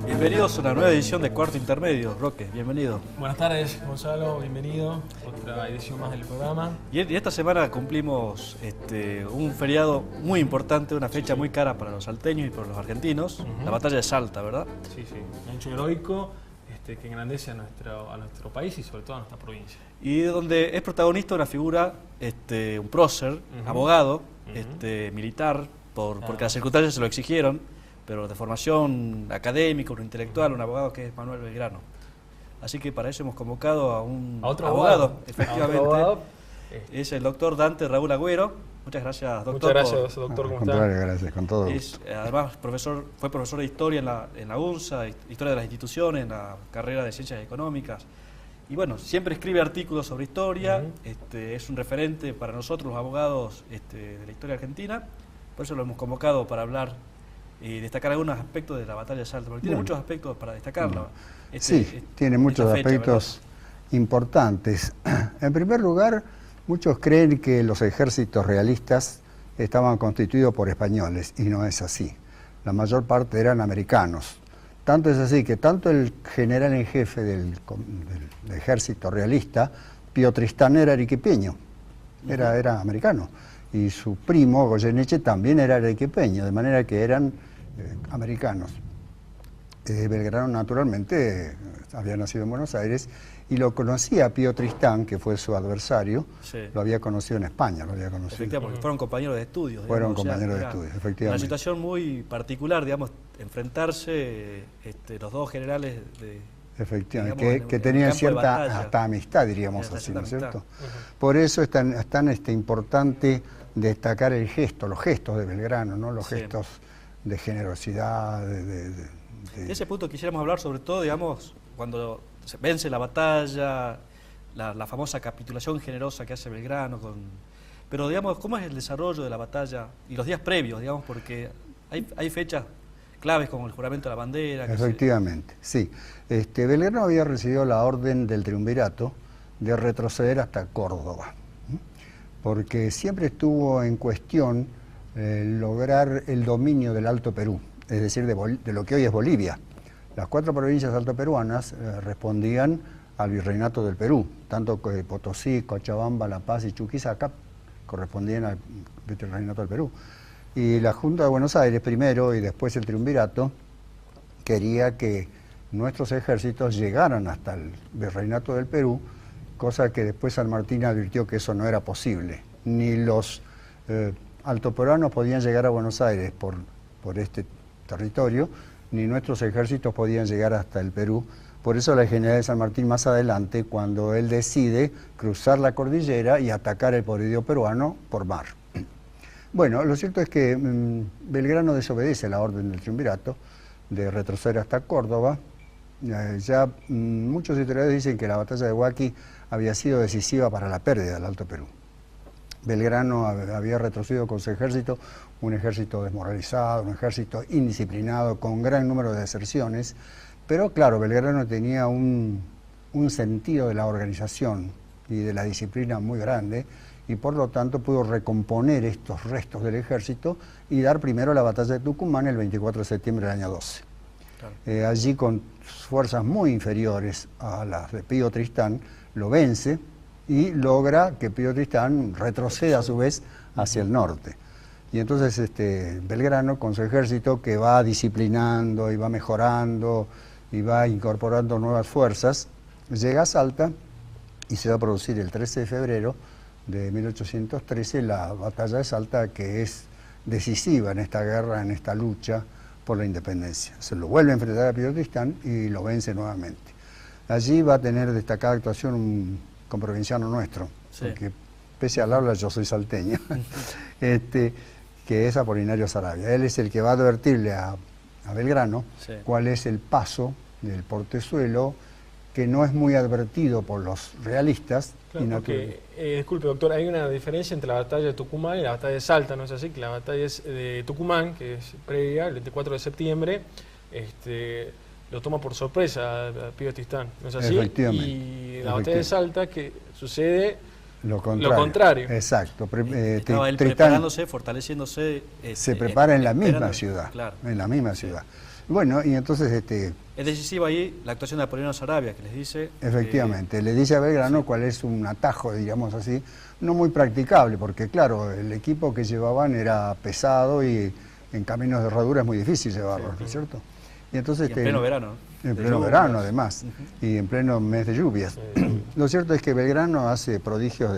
Bienvenidos a una nueva edición de Cuarto Intermedio. Roque, bienvenido. Buenas tardes, Gonzalo, bienvenido. Otra edición más del programa. Y esta semana cumplimos un feriado muy importante, una fecha muy cara para los salteños y para los argentinos, la batalla de Salta, ¿verdad? Sí, sí, un hecho heroico que engrandece a nuestro país y sobre todo a nuestra provincia. Y donde es protagonista una figura, un prócer, abogado, militar, porque las circunstancias se lo exigieron, pero de formación académica, un intelectual, un abogado que es Manuel Belgrano. Así que para eso hemos convocado a un otro abogado, efectivamente. A otro abogado. Es el doctor Dante Raúl Agüero. Muchas gracias, doctor. Muchas gracias, doctor. ¿Cómo está? Gracias, con todo gusto. Además, fue profesor de Historia en la UNSA, Historia de las Instituciones, en la carrera de Ciencias Económicas. Y bueno, siempre escribe artículos sobre historia, es un referente para nosotros, los abogados de la historia argentina. Por eso lo hemos convocado para hablar y destacar algunos aspectos de la batalla de Salta, porque tiene muchos aspectos para destacarlo. Tiene muchos aspectos importantes. En primer lugar, muchos creen que los ejércitos realistas estaban constituidos por españoles, y no es así. La mayor parte eran americanos. Tanto es así que tanto el general en jefe del ejército realista, Pío Tristán, era arequipeño, era americano. Y su primo, Goyeneche, también era arequipeño, de manera que eran americanos. Belgrano, naturalmente, había nacido en Buenos Aires y lo conocía a Pío Tristán, que fue su adversario, lo había conocido en España, lo había conocido. Efectivamente, porque fueron compañeros de estudios. Fueron compañeros de estudios, efectivamente. Una situación muy particular, digamos, enfrentarse los dos generales de... Efectivamente, digamos, que tenían cierta hasta amistad, diríamos así, ¿no es cierto? Por eso es tan importante destacar los gestos de Belgrano, ¿no? Los gestos de generosidad, De ese punto quisiéramos hablar sobre todo, digamos, cuando se vence la batalla, la famosa capitulación generosa que hace Belgrano, pero digamos, ¿cómo es el desarrollo de la batalla y los días previos, digamos, porque hay fechas claves como el juramento de la bandera? Efectivamente, sí. Belgrano había recibido la orden del triunvirato de retroceder hasta Córdoba, porque siempre estuvo en cuestión lograr el dominio del Alto Perú, es decir, de lo que hoy es Bolivia. Las 4 provincias altoperuanas respondían al virreinato del Perú, tanto que Potosí, Cochabamba, La Paz y Chuquisaca correspondían al virreinato del Perú. Y la Junta de Buenos Aires primero y después el triunvirato quería que nuestros ejércitos llegaran hasta el virreinato del Perú, cosa que después San Martín advirtió que eso no era posible. Ni los altoperuanos podían llegar a Buenos Aires por este territorio, ni nuestros ejércitos podían llegar hasta el Perú. Por eso la General de San Martín más adelante, cuando él decide cruzar la cordillera y atacar el poderío peruano por mar. Bueno, lo cierto es que Belgrano desobedece la orden del triunvirato de retroceder hasta Córdoba. Muchos historiadores dicen que la batalla de Huaqui había sido decisiva para la pérdida del Alto Perú. Belgrano había retrocedido con su ejército, un ejército desmoralizado, un ejército indisciplinado, con gran número de deserciones, pero claro, Belgrano tenía un sentido de la organización y de la disciplina muy grande, y por lo tanto pudo recomponer estos restos del ejército y dar primero la batalla de Tucumán el 24 de septiembre del año 12. Claro. Allí, con fuerzas muy inferiores a las de Pío Tristán, lo vence y logra que Pío Tristán retroceda a su vez hacia el norte. Y entonces Belgrano, con su ejército que va disciplinando y va mejorando y va incorporando nuevas fuerzas, llega a Salta y se va a producir el 13 de febrero de 1813 la batalla de Salta, que es decisiva en esta guerra, en esta lucha por la independencia. Se lo vuelve a enfrentar a Pío Tristán y lo vence nuevamente. Allí va a tener destacada actuación un comprovinciano nuestro, porque pese al habla yo soy salteño, que es Apolinario Saravia. Él es el que va a advertirle a Belgrano cuál es el paso del portezuelo, que no es muy advertido por los realistas. Claro, porque, disculpe doctor, hay una diferencia entre la batalla de Tucumán y la batalla de Salta, ¿no es así? Que la batalla de Tucumán, que es previa, el 24 de septiembre, lo toma por sorpresa a Pío Tristán, ¿no es así? Efectivamente. Y la batalla de Salta, que sucede Lo contrario. Lo contrario. Exacto. Estaba él Tristán preparándose, fortaleciéndose. se prepara en la misma esperando. ciudad. Claro. En la misma ciudad. Bueno, y entonces Es decisiva ahí la actuación de Apolinar Saravia, que les dice... efectivamente, le dice a Belgrano cuál es un atajo, digamos así, no muy practicable, porque claro, el equipo que llevaban era pesado y en caminos de herradura es muy difícil llevarlo, ¿no es cierto? Y entonces Y en pleno verano. En De pleno lluvias. verano, además, y en pleno mes de lluvias. Lo cierto es que Belgrano hace prodigios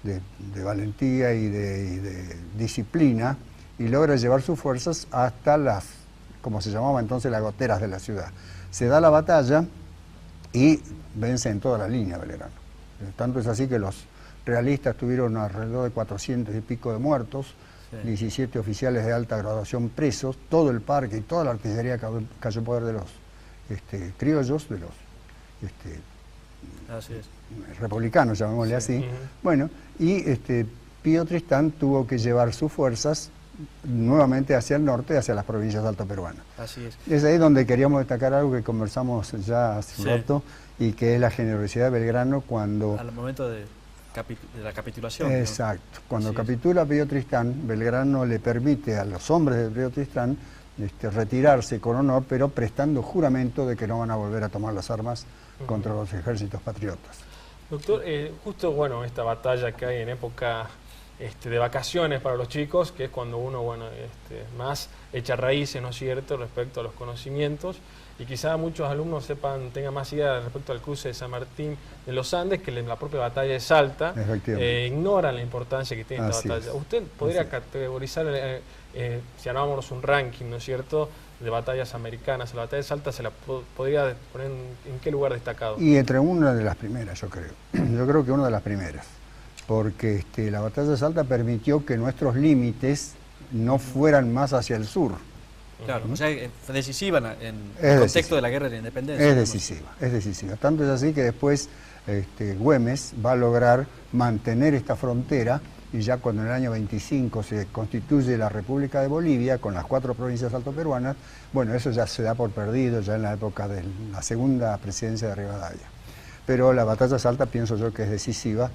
de valentía y de disciplina y logra llevar sus fuerzas hasta las, como se llamaba entonces, las goteras de la ciudad. Se da la batalla y vence en toda la línea Belgrano. Tanto es así que los realistas tuvieron alrededor de 400 y pico de muertos, Sí. 17 oficiales de alta graduación presos, todo el parque y toda la artillería cayó en poder de los criollos, de los Así es. republicanos, llamémosle así. Ujú. Bueno, y Pío Tristán tuvo que llevar sus fuerzas nuevamente hacia el norte, hacia las provincias altoperuanas. Así es. Es ahí donde queríamos destacar algo que conversamos ya hace un Sí. rato, y que es la generosidad de Belgrano cuando... Al momento de la capitulación. ¿no? Exacto. Cuando Así es. capitula Pío Tristán, Belgrano le permite a los hombres de Pío Tristán retirarse con honor, pero prestando juramento de que no van a volver a tomar las armas contra los ejércitos patriotas. Doctor, justo bueno, esta batalla que hay en época de vacaciones para los chicos, que es cuando uno más echa raíces, ¿no es cierto?, respecto a los conocimientos, y quizá muchos alumnos tengan más idea respecto al cruce de San Martín de los Andes que la propia batalla de Salta. Efectivamente. Ignoran la importancia que tiene esta Así batalla. es. ¿Usted podría Así es. categorizar, si armáramos un ranking, ¿no es cierto?, de batallas americanas, la batalla de Salta se la podría poner en qué lugar destacado? Y entre una de las primeras, yo creo. Yo creo que una de las primeras. Porque la batalla de Salta permitió que nuestros límites no fueran más hacia el sur. Claro, o sea, fue decisiva en el Es contexto decisiva. de la guerra de la independencia. Es digamos. decisiva, es decisiva. Tanto es así que después Güemes va a lograr mantener esta frontera, y ya cuando en el año 25 se constituye la República de Bolivia con las 4 provincias altoperuanas, bueno, eso ya se da por perdido ya en la época de la segunda presidencia de Rivadavia. Pero la batalla de Salta pienso yo que es decisiva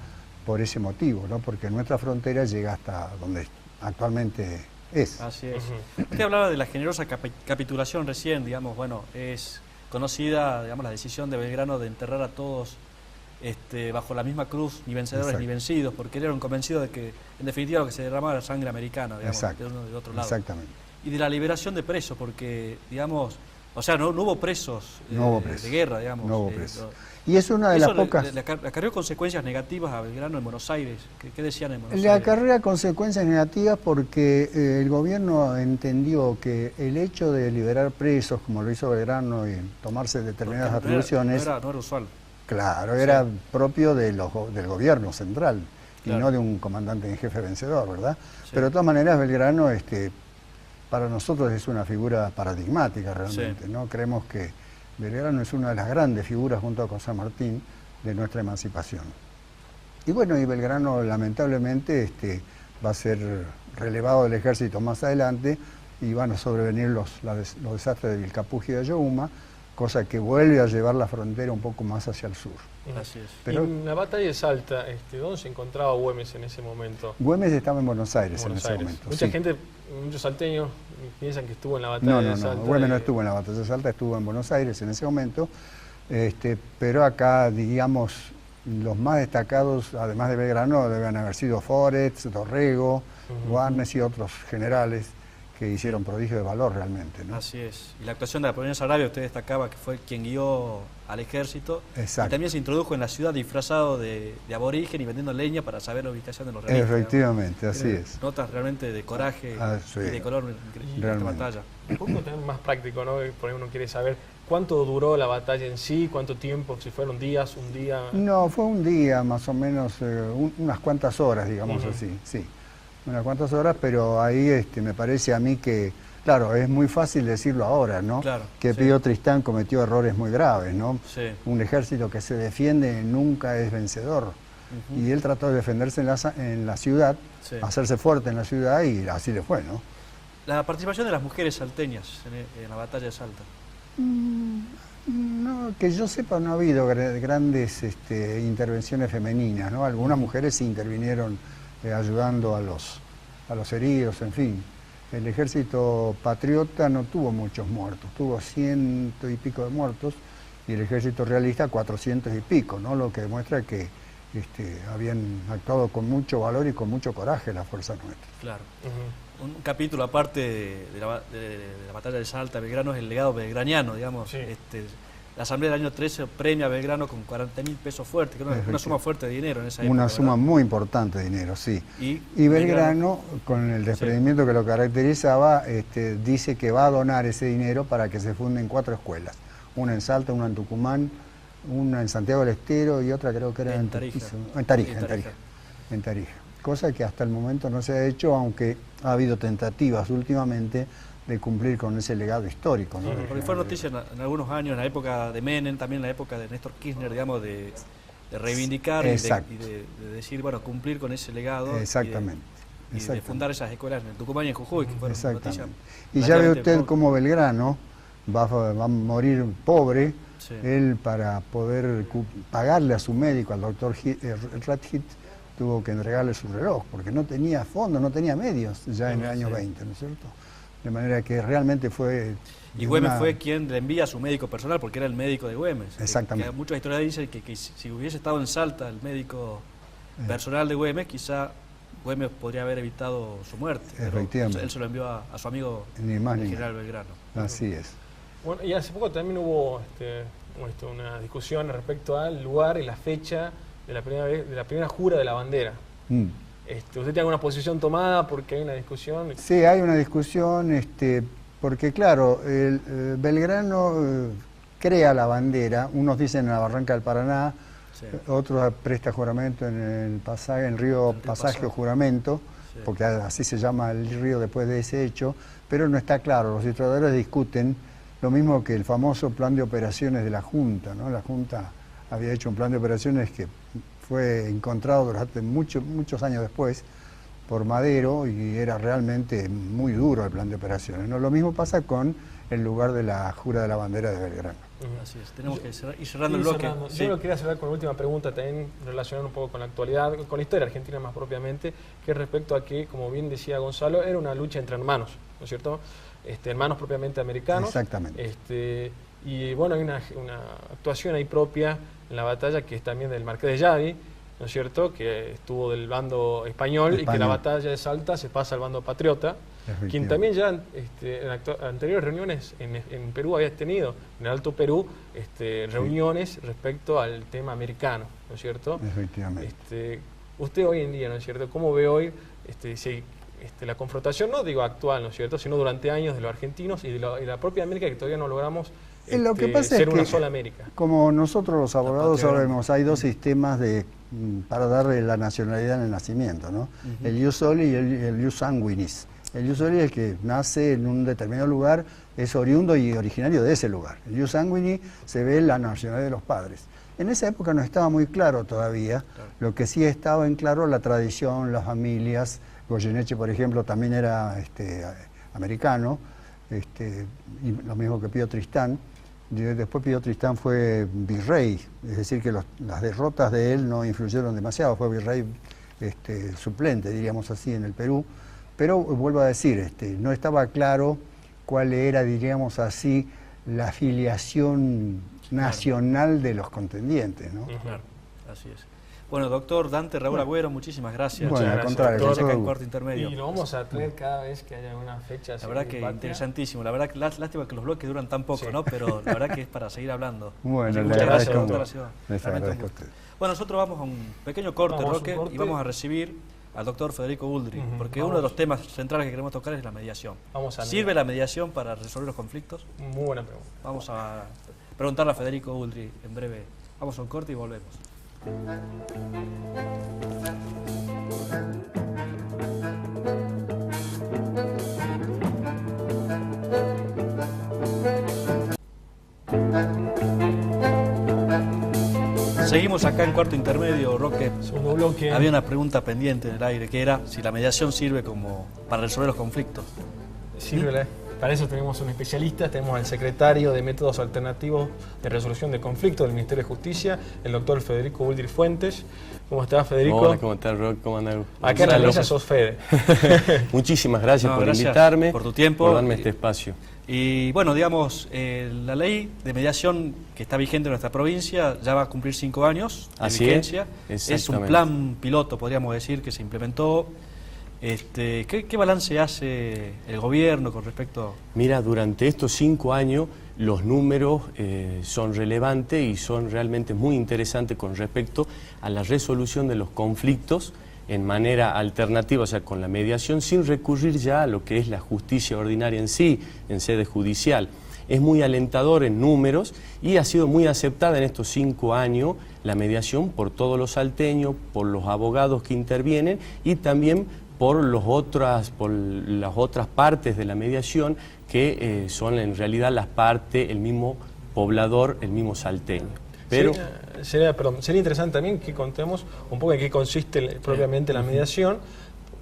por ese motivo, ¿no? Porque nuestra frontera llega hasta donde actualmente es. Así es. Usted hablaba de la generosa capitulación recién, digamos, bueno, es conocida, digamos, la decisión de Belgrano de enterrar a todos bajo la misma cruz, ni vencedores Exacto. ni vencidos, porque eran convencidos de que, en definitiva, lo que se derramaba era sangre americana, digamos, Exacto. de uno y del otro lado. Exactamente. Y de la liberación de presos, porque, digamos, o sea, no hubo presos, No hubo presos. de guerra, digamos. No hubo presos. Y es una de eso las pocas... le acarreó consecuencias negativas a Belgrano en Buenos Aires. ¿Qué decían en Buenos Le Aires? acarrea consecuencias negativas porque el gobierno entendió que el hecho de liberar presos, como lo hizo Belgrano, y tomarse determinadas Porque atribuciones, no era usual. claro, era propio del gobierno central y Claro. no de un comandante en jefe vencedor, ¿verdad? Sí. Pero de todas maneras Belgrano para nosotros es una figura paradigmática realmente, Sí. ¿no? Creemos que Belgrano es una de las grandes figuras junto con San Martín de nuestra emancipación. Y bueno, y Belgrano lamentablemente va a ser relevado del ejército más adelante y van a sobrevenir los desastres de Vilcapugio y de Ayohuma, cosa que vuelve a llevar la frontera un poco más hacia el sur. Así es. Pero- Y en la batalla de Salta, ¿dónde se encontraba Güemes en ese momento? Güemes estaba en Buenos Aires Buenos en ese Aires. momento. Mucha sí. gente, muchos salteños piensan que estuvo en la batalla No, de no, Salta. no. Güemes no y- estuvo en la batalla de Salta, estuvo en Buenos Aires en ese momento. Pero acá, digamos, los más destacados, además de Belgrano, deben haber sido Forest, Dorrego, Warnes y otros generales que hicieron prodigios de valor realmente, ¿no? Así es. Y la actuación de Apolinar Saravia, usted destacaba que fue quien guió al ejército. Exacto. Y también se introdujo en la ciudad disfrazado de aborigen y vendiendo leña para saber la ubicación de los realistas. Efectivamente, digamos. así Tiene es. Notas realmente de coraje Sí. y de color en esta Realmente. batalla. Un poco también más práctico, ¿no? Por ahí uno quiere saber cuánto duró la batalla en sí, cuánto tiempo, si fueron días, un día. No, fue un día más o menos, unas cuantas horas, digamos así, sí. Unas cuantas horas, pero ahí me parece a mí que, claro, es muy fácil decirlo ahora, ¿no? Claro, Que sí. Pío Tristán cometió errores muy graves, ¿no? Sí. Un ejército que se defiende nunca es vencedor. Y él trató de defenderse en la ciudad, Sí. hacerse fuerte en la ciudad y así le fue, ¿no? La participación de las mujeres salteñas en la batalla de Salta. No, que yo sepa, no ha habido grandes intervenciones femeninas, ¿no? Algunas mujeres sí intervinieron ayudando a los heridos, en fin. El ejército patriota no tuvo muchos muertos, tuvo 100 y pico de muertos, y el ejército realista 400 y pico, ¿no? Lo que demuestra que habían actuado con mucho valor y con mucho coraje las fuerzas nuestras. Claro. Un capítulo aparte de la batalla de Salta, Belgrano, es el legado belgraniano, digamos. Sí. La Asamblea del año 13 premia a Belgrano con 40.000 pesos fuertes, que es una suma fuerte de dinero en esa época. Una suma muy importante de dinero, sí. Y Belgrano, con el desprendimiento que lo caracterizaba, dice que va a donar ese dinero para que se funden 4 escuelas. Una en Salta, una en Tucumán, una en Santiago del Estero y otra creo que era en Tarija. Cosa que hasta el momento no se ha hecho, aunque ha habido tentativas últimamente de cumplir con ese legado histórico, ¿no? Porque fue noticia en algunos años, en la época de Menem, también en la época de Néstor Kirchner, digamos, de reivindicar y de decir, bueno, cumplir con ese legado. Exactamente. Y de fundar esas escuelas en Tucumán y en Jujuy, que fueron noticias. Y ya ve usted cómo Belgrano va a morir pobre, sí. Él para poder pagarle a su médico, al doctor Radhit, tuvo que entregarle su reloj, porque no tenía fondos, no tenía medios ya en el año 20, ¿no es cierto? De manera que realmente fue... Y Güemes fue quien le envía a su médico personal, porque era el médico de Güemes. Exactamente. Muchos historiadores dicen que si hubiese estado en Salta el médico personal de Güemes, quizá Güemes podría haber evitado su muerte. Efectivamente. Él se lo envió a su amigo, ni más, el general Belgrano. Así es. Bueno, y hace poco también hubo una discusión respecto al lugar y la fecha de la primera jura de la bandera. ¿Usted tiene alguna posición tomada porque hay una discusión? Sí, hay una discusión, porque claro, Belgrano crea la bandera, unos dicen en la Barranca del Paraná, sí. Otros presta juramento en el pasaje, en río Pasaje o Juramento, sí. Porque así se llama el río después de ese hecho, pero no está claro, los historiadores discuten lo mismo que el famoso plan de operaciones de la Junta, ¿no? La Junta había hecho un plan de operaciones que fue encontrado durante muchos años después por Madero y era realmente muy duro el plan de operaciones, ¿no? Lo mismo pasa con el lugar de la jura de la bandera de Belgrano. Así es, tenemos que ir cerrando el bloque. Sí. Yo lo quería cerrar con una última pregunta también relacionada un poco con la actualidad, con la historia argentina más propiamente, que es respecto a que, como bien decía Gonzalo, era una lucha entre hermanos, ¿no es cierto? Hermanos propiamente americanos. Exactamente. Y bueno, hay una actuación ahí propia en la batalla que es también del Marqués de Yadi, ¿no es cierto?, que estuvo del bando español y que la batalla de Salta se pasa al bando patriota, quien también ya en anteriores reuniones en Perú había tenido, en el Alto Perú, reuniones respecto al tema americano, ¿no es cierto? Efectivamente. Usted hoy en día, ¿no es cierto?, ¿cómo ve hoy la confrontación, no digo actual, ¿no es cierto?, sino durante años de los argentinos y de la propia América, que todavía no logramos lo que pasa ser es una que, sola América? Como nosotros los abogados sabemos, hay dos sistemas para darle la nacionalidad en el nacimiento, ¿no? El ius soli y el ius sanguinis. El ius soli es el que nace en un determinado lugar, es oriundo y originario de ese lugar. El ius sanguinis se ve la nacionalidad de los padres. En esa época no estaba muy claro todavía, lo que sí estaba en claro la tradición, las familias. Goyeneche, por ejemplo, también era americano, y lo mismo que Pío Tristán. Después Pío Tristán fue virrey, es decir que las derrotas de él no influyeron demasiado, fue virrey suplente, diríamos así, en el Perú. Pero vuelvo a decir, no estaba claro cuál era, diríamos así, la afiliación nacional de los contendientes, ¿no? Claro, así es. Bueno, doctor Dante Raúl Agüero, muchísimas gracias. Bueno, al contrario, doctor, acá en Cuarto Intermedio. Y lo vamos a traer cada vez que haya una fecha. La verdad que interesantísimo. La verdad que lástima que los bloques duran tan poco, ¿no? Pero la verdad que es para seguir hablando. Bueno, muchas gracias, doctor. Les agradezco a usted. Bueno, nosotros vamos a un pequeño corte, Roque, y vamos a recibir al doctor Federico Uldrich, porque uno de los temas centrales que queremos tocar es la mediación. ¿Sirve la mediación para resolver los conflictos? Muy buena pregunta. Vamos a preguntarle a Federico Uldrich en breve. Vamos a un corte y volvemos. Seguimos acá en Cuarto Intermedio, Roque. Segundo bloque. Había una pregunta pendiente en el aire, que era si la mediación sirve como para resolver los conflictos. Sirve Para eso tenemos un especialista, tenemos al secretario de Métodos Alternativos de Resolución de Conflictos del Ministerio de Justicia, el doctor Federico Uldrich Fuentes. ¿Cómo estás, Federico? Hola, ¿cómo estás, Rock? ¿Cómo andas? Acá en la mesa sos Fede. Muchísimas gracias por invitarme, por tu tiempo, por darme este espacio. Y bueno, digamos, la ley de mediación que está vigente en nuestra provincia ya va a cumplir 5 años de vigencia. Es un plan piloto, podríamos decir, que se implementó. ¿Qué balance hace el gobierno con respecto? Mira, durante estos 5 años los números son relevantes y son realmente muy interesantes con respecto a la resolución de los conflictos en manera alternativa, o sea, con la mediación, sin recurrir ya a lo que es la justicia ordinaria en sí, en sede judicial. Es muy alentador en números y ha sido muy aceptada en estos 5 años la mediación por todos los salteños, por los abogados que intervienen y también por las otras partes de la mediación que son en realidad las partes, el mismo poblador, el mismo salteño. Pero sería interesante también que contemos un poco en qué consiste propiamente la mediación.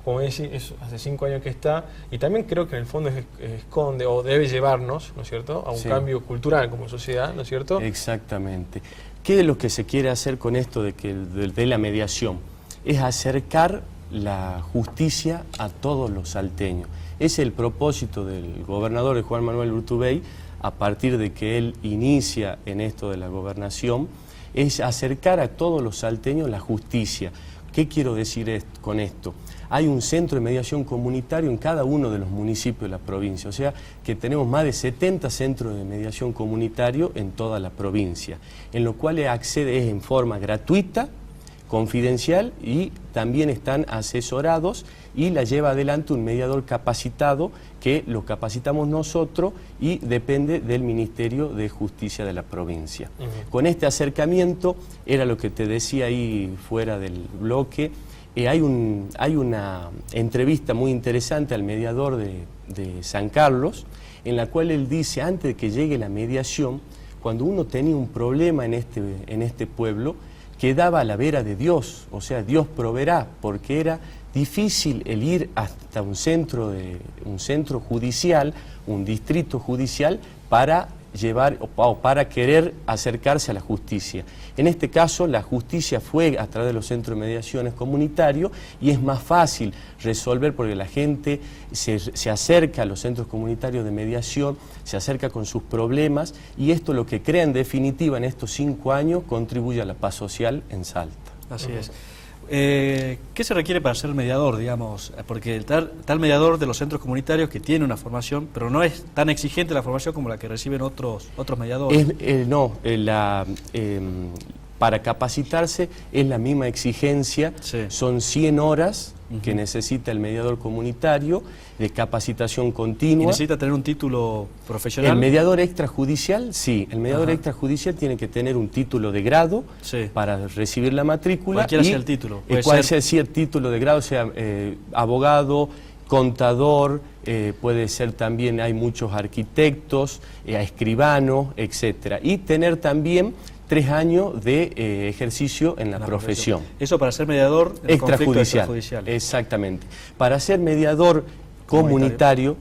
Como decís, hace 5 años que está, y también creo que en el fondo esconde o debe llevarnos, ¿no es cierto?, a un cambio cultural como sociedad, ¿no es cierto? Exactamente. ¿Qué es lo que se quiere hacer con esto de la mediación? Es acercar la justicia a todos los salteños. Es el propósito del gobernador Juan Manuel Urtubey, a partir de que él inicia en esto de la gobernación, es acercar a todos los salteños la justicia. ¿Qué quiero decir con esto? Hay un centro de mediación comunitario en cada uno de los municipios de la provincia, o sea que tenemos más de 70 centros de mediación comunitario en toda la provincia, en lo cual accede en forma gratuita, confidencial y también están asesorados y la lleva adelante un mediador capacitado que lo capacitamos nosotros y depende del Ministerio de Justicia de la provincia. Con este acercamiento, era lo que te decía ahí fuera del bloque, hay una entrevista muy interesante al mediador de San Carlos, en la cual él dice, antes de que llegue la mediación, cuando uno tenía un problema en este pueblo, quedaba a la vera de Dios, o sea, Dios proveerá, porque era difícil el ir hasta un centro judicial, un distrito judicial, para llevar o para querer acercarse a la justicia. En este caso, la justicia fue a través de los centros de mediaciones comunitarios y es más fácil resolver porque la gente se acerca a los centros comunitarios de mediación, se acerca con sus problemas y esto lo que crea en definitiva en estos 5 años contribuye a la paz social en Salta. Así es. ¿Qué se requiere para ser mediador, digamos? Porque está el mediador de los centros comunitarios que tiene una formación, pero no es tan exigente la formación como la que reciben otros mediadores. Para capacitarse es la misma exigencia, son 100 horas que necesita el mediador comunitario de capacitación continua. ¿Y necesita tener un título profesional? El mediador extrajudicial, sí. El mediador extrajudicial tiene que tener un título de grado para recibir la matrícula. Cualquiera sea el título. Cual sea el título de grado, sea abogado, contador, puede ser también, hay muchos arquitectos, escribanos, etcétera. Y tener también 3 años de ejercicio en la profesión. Eso para ser mediador extrajudicial. Exactamente. Para ser mediador comunitario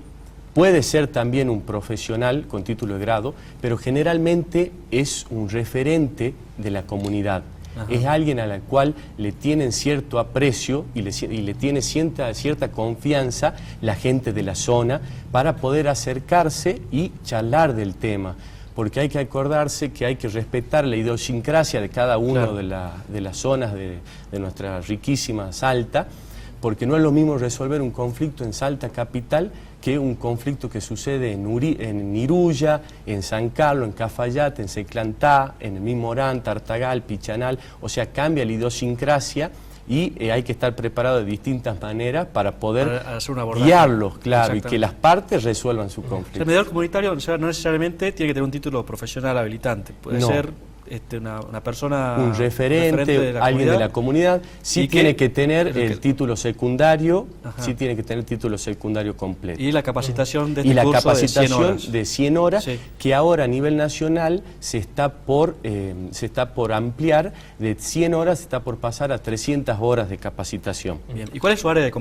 puede ser también un profesional con título de grado, pero generalmente es un referente de la comunidad. Es alguien a la cual le tienen cierto aprecio y le tiene cierta confianza la gente de la zona para poder acercarse y charlar del tema. Porque hay que acordarse que hay que respetar la idiosincrasia de cada una de las zonas de nuestra riquísima Salta, porque no es lo mismo resolver un conflicto en Salta capital que un conflicto que sucede en Iruya, en San Carlos, en Cafayate, en Seclantá, en el mismo Orán, Tartagal, Pichanal, o sea, cambia la idiosincrasia y hay que estar preparado de distintas maneras para poder guiarlos, claro, y que las partes resuelvan su conflicto. El mediador comunitario no necesariamente tiene que tener un título profesional habilitante, puede ser una persona... Un referente de la alguien comunidad, de la comunidad, sí tiene que tener el título secundario, sí tiene que tener el título secundario completo. Y la capacitación de y la curso capacitación de 100 horas. Sí. Que ahora a nivel nacional se está por ampliar de 100 horas, se está por pasar a 300 horas de capacitación. Bien. ¿Y cuál es su área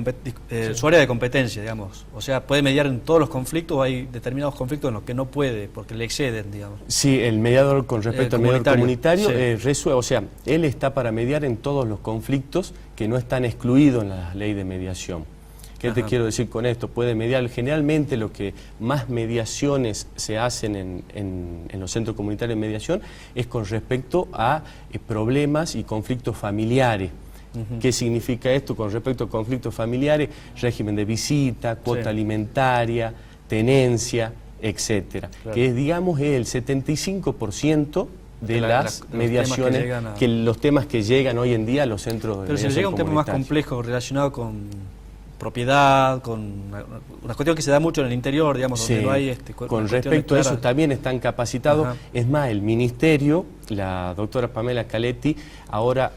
su área de competencia, digamos? O sea, ¿puede mediar en todos los conflictos o hay determinados conflictos en los que no puede porque le exceden, digamos? Sí, el mediador, con respecto al mediador comunitario, sí. o sea, él está para mediar en todos los conflictos que no están excluidos en la ley de mediación. ¿Qué te quiero decir con esto? Puede mediar, generalmente lo que más mediaciones se hacen en los centros comunitarios de mediación es con respecto a problemas y conflictos familiares. ¿Qué significa esto con respecto a conflictos familiares? Régimen de visita, cuota alimentaria, tenencia, etcétera. Claro. Que es, digamos, el 75% de las mediaciones, los temas que llegan hoy en día a los centros de mediación. Pero si llega un tema más complejo relacionado con propiedad, con una cuestión que se da mucho en el interior, digamos, donde no hay con respecto a eso también están capacitados. Es más, el ministerio, la doctora Pamela Caletti, ahora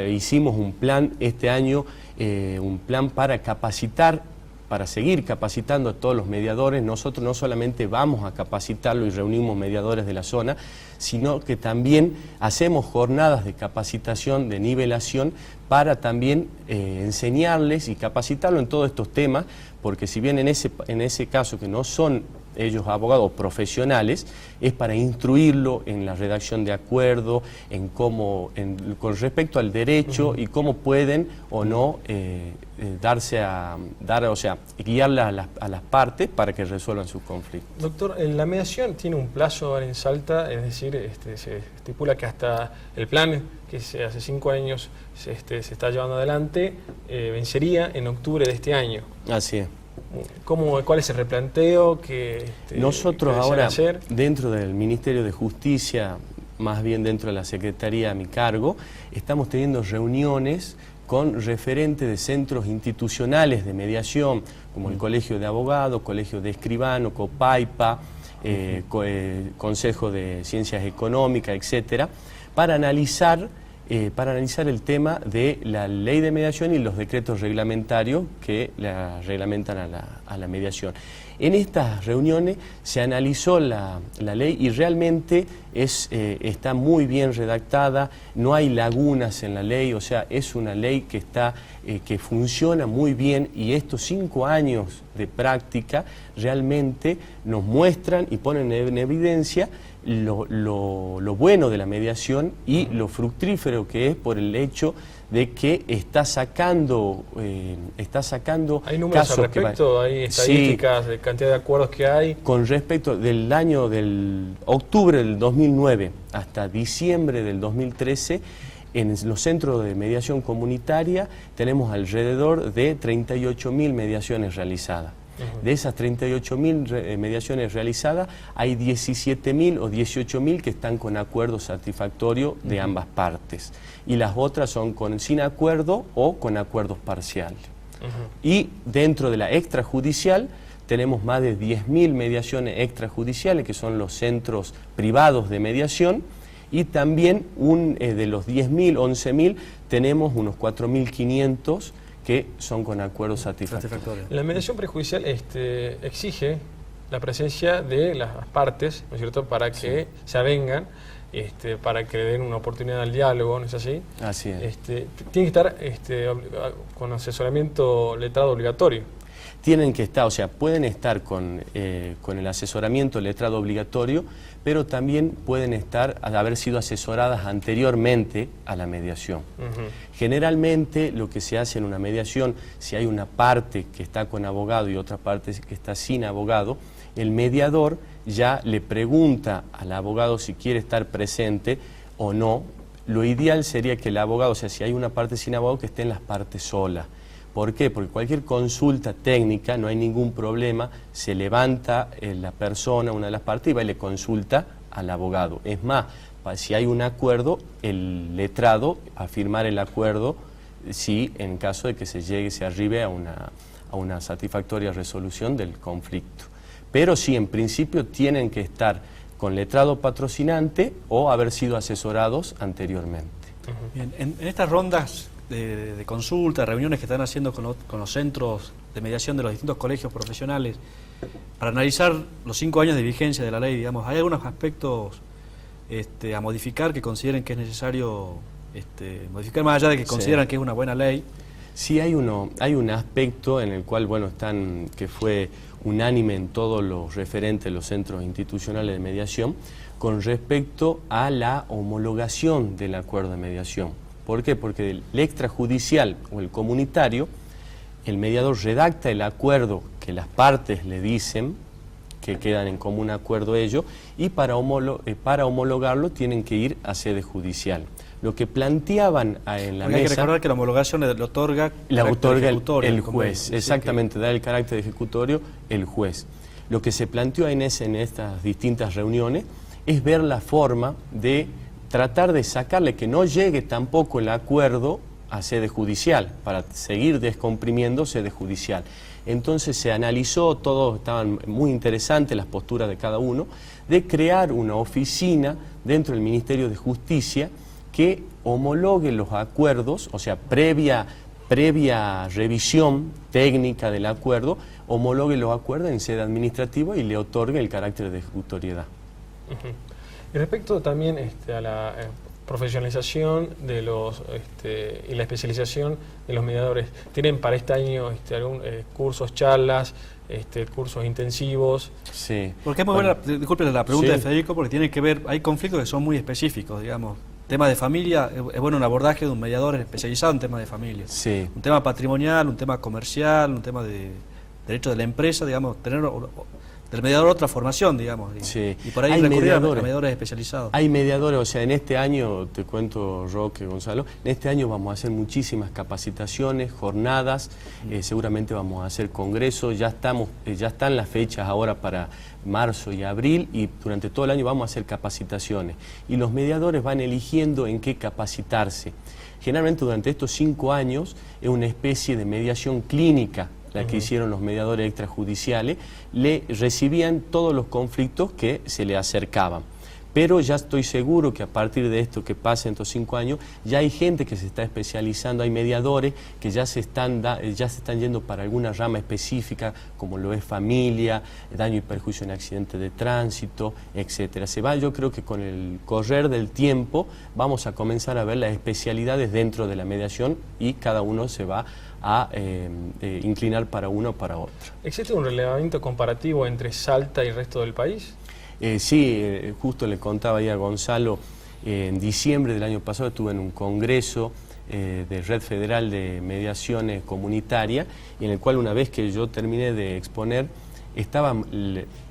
hicimos un plan este año, un plan para capacitar, para seguir capacitando a todos los mediadores. Nosotros no solamente vamos a capacitarlo y reunimos mediadores de la zona, sino que también hacemos jornadas de capacitación, de nivelación, para también enseñarles y capacitarlo en todos estos temas, porque si bien en ese caso que no son ellos abogados profesionales, es para instruirlo en la redacción de acuerdo, con respecto al derecho y cómo pueden o no guiarla a las partes para que resuelvan sus conflictos. Doctor, la mediación tiene un plazo en Salta, es decir, se estipula que hasta el plan que hace 5 años se está llevando adelante vencería en octubre de este año. Así es. ¿Cuál es el replanteo que nosotros ahora, dentro del Ministerio de Justicia, más bien dentro de la Secretaría a mi cargo, estamos teniendo reuniones con referentes de centros institucionales de mediación, como el Colegio de Abogados, Colegio de Escribanos, COPAIPA, Consejo de Ciencias Económicas, etcétera, para analizar el tema de la ley de mediación y los decretos reglamentarios que la reglamentan a la mediación. En estas reuniones se analizó la ley y realmente está muy bien redactada, no hay lagunas en la ley, o sea, es una ley que funciona muy bien, y estos 5 años de práctica realmente nos muestran y ponen en evidencia lo bueno de la mediación y lo fructífero que es por el hecho de que está sacando ¿Hay números casos al respecto? ¿Hay estadísticas de cantidad de acuerdos que hay? Con respecto del octubre del 2009 hasta diciembre del 2013, en los centros de mediación comunitaria tenemos alrededor de 38.000 mediaciones realizadas. De esas 38.000 mediaciones realizadas, hay 17.000 o 18.000 que están con acuerdo satisfactorio de ambas partes. Y las otras son sin acuerdo o con acuerdos parciales. Y dentro de la extrajudicial tenemos más de 10.000 mediaciones extrajudiciales, que son los centros privados de mediación, y también de los 10.000, 11.000, tenemos unos 4.500 que son con acuerdos satisfactorios. La mediación prejudicial exige la presencia de las partes, ¿no es cierto?, para que se avengan, para que den una oportunidad al diálogo, ¿no es así? Así es. Tiene que estar con asesoramiento letrado obligatorio. Tienen que estar, o sea, pueden estar con el asesoramiento letrado obligatorio, pero también pueden haber sido asesoradas anteriormente a la mediación. Generalmente lo que se hace en una mediación, si hay una parte que está con abogado y otra parte que está sin abogado, el mediador ya le pregunta al abogado si quiere estar presente o no. Lo ideal sería que el abogado, o sea, si hay una parte sin abogado, que estén las partes solas. ¿Por qué? Porque cualquier consulta técnica, no hay ningún problema, se levanta la persona, una de las partes, y va y le consulta al abogado. Es más, si hay un acuerdo, el letrado a firmar el acuerdo, si en caso de que se arribe a una satisfactoria resolución del conflicto. Pero sí, en principio tienen que estar con letrado patrocinante o haber sido asesorados anteriormente. Bien, en estas rondas de consulta, reuniones que están haciendo con los centros de mediación de los distintos colegios profesionales, para analizar los 5 años de vigencia de la ley, digamos, ¿hay algunos aspectos a modificar que consideren que es necesario modificar, más allá de que consideran que es una buena ley? Sí, hay un aspecto en el cual, bueno, que fue unánime en todos los referentes de los centros institucionales de mediación, con respecto a la homologación del acuerdo de mediación. ¿Por qué? Porque el extrajudicial o el comunitario, el mediador redacta el acuerdo que las partes le dicen, que quedan en común acuerdo ellos, y para homologarlo tienen que ir a sede judicial. Lo que planteaban en la mesa... Hay que recordar que la homologación le otorga el juez, exactamente, da el carácter ejecutorio el juez. Lo que se planteó en estas distintas reuniones es ver la forma de tratar de sacarle que no llegue tampoco el acuerdo a sede judicial, para seguir descomprimiendo sede judicial. Entonces se analizó, todos estaban muy interesantes las posturas de cada uno, de crear una oficina dentro del Ministerio de Justicia que homologue los acuerdos, o sea, previa revisión técnica del acuerdo, homologue los acuerdos en sede administrativa y le otorgue el carácter de ejecutoriedad. Y respecto también a la profesionalización de y la especialización de los mediadores, ¿tienen para este año algún cursos, charlas, cursos intensivos? Sí. Porque es muy buena, disculpen la pregunta de Federico, porque tiene que ver, hay conflictos que son muy específicos, digamos. Tema de familia, es bueno un abordaje de un mediador especializado en temas de familia. Sí. Un tema patrimonial, un tema comercial, un tema de derecho de la empresa, digamos, tener del mediador otra formación, digamos. Sí. Y por ahí recurrir a mediadores especializados. Hay mediadores, o sea, en este año, te cuento, Roque, Gonzalo, en este año vamos a hacer muchísimas capacitaciones, jornadas, seguramente vamos a hacer congresos, ya están las fechas ahora para marzo y abril, y durante todo el año vamos a hacer capacitaciones. Y los mediadores van eligiendo en qué capacitarse. Generalmente durante estos 5 años es una especie de mediación clínica, la que hicieron los mediadores extrajudiciales, le recibían todos los conflictos que se le acercaban. Pero ya estoy seguro que a partir de esto que pasa en estos 5 años, ya hay gente que se está especializando, hay mediadores que ya se están yendo para alguna rama específica, como lo es familia, daño y perjuicio en accidentes de tránsito, etcétera. Yo creo que con el correr del tiempo vamos a comenzar a ver las especialidades dentro de la mediación y cada uno se va a inclinar para uno o para otro. ¿Existe un relevamiento comparativo entre Salta y el resto del país? Sí, justo le contaba ahí a Gonzalo, en diciembre del año pasado estuve en un congreso de Red Federal de Mediaciones Comunitarias, y en el cual una vez que yo terminé de exponer, estaban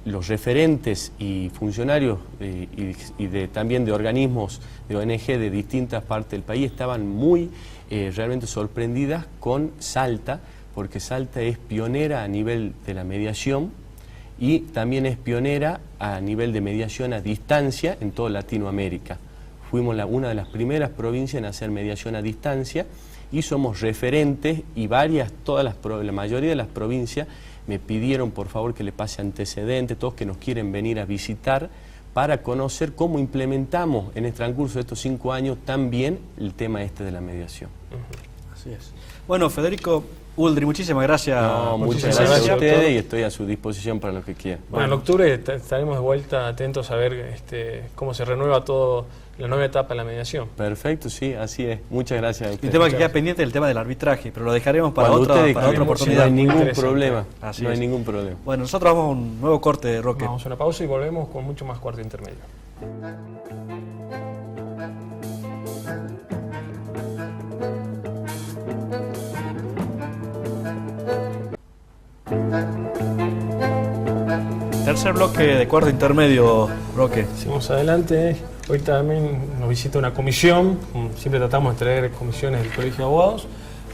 los referentes y funcionarios y también de organismos de ONG de distintas partes del país, estaban muy realmente sorprendidas con Salta, porque Salta es pionera a nivel de la mediación y también es pionera a nivel de mediación a distancia en toda Latinoamérica. Fuimos una de las primeras provincias en hacer mediación a distancia y somos referentes, y la mayoría de las provincias me pidieron por favor que le pase antecedentes, todos que nos quieren venir a visitar para conocer cómo implementamos en el transcurso de estos 5 años también el tema de la mediación. Así es. Bueno, Federico Uldri, muchísimas gracias. Muchas gracias a ustedes y estoy a su disposición para lo que quieran. Bueno, en octubre estaremos de vuelta atentos a ver cómo se renueva todo la nueva etapa de la mediación. Perfecto, sí, así es. Muchas gracias a ustedes. El tema que queda pendiente es el tema del arbitraje, pero lo dejaremos para otra oportunidad. No hay ningún problema. No hay ningún problema. Bueno, nosotros vamos a un nuevo corte de Roque. Vamos a una pausa y volvemos con mucho más Cuarto Intermedio. Tercer bloque de Cuarto Intermedio, Roque. Seguimos adelante. Hoy también nos visita una comisión. Siempre tratamos de traer comisiones del Colegio de Abogados.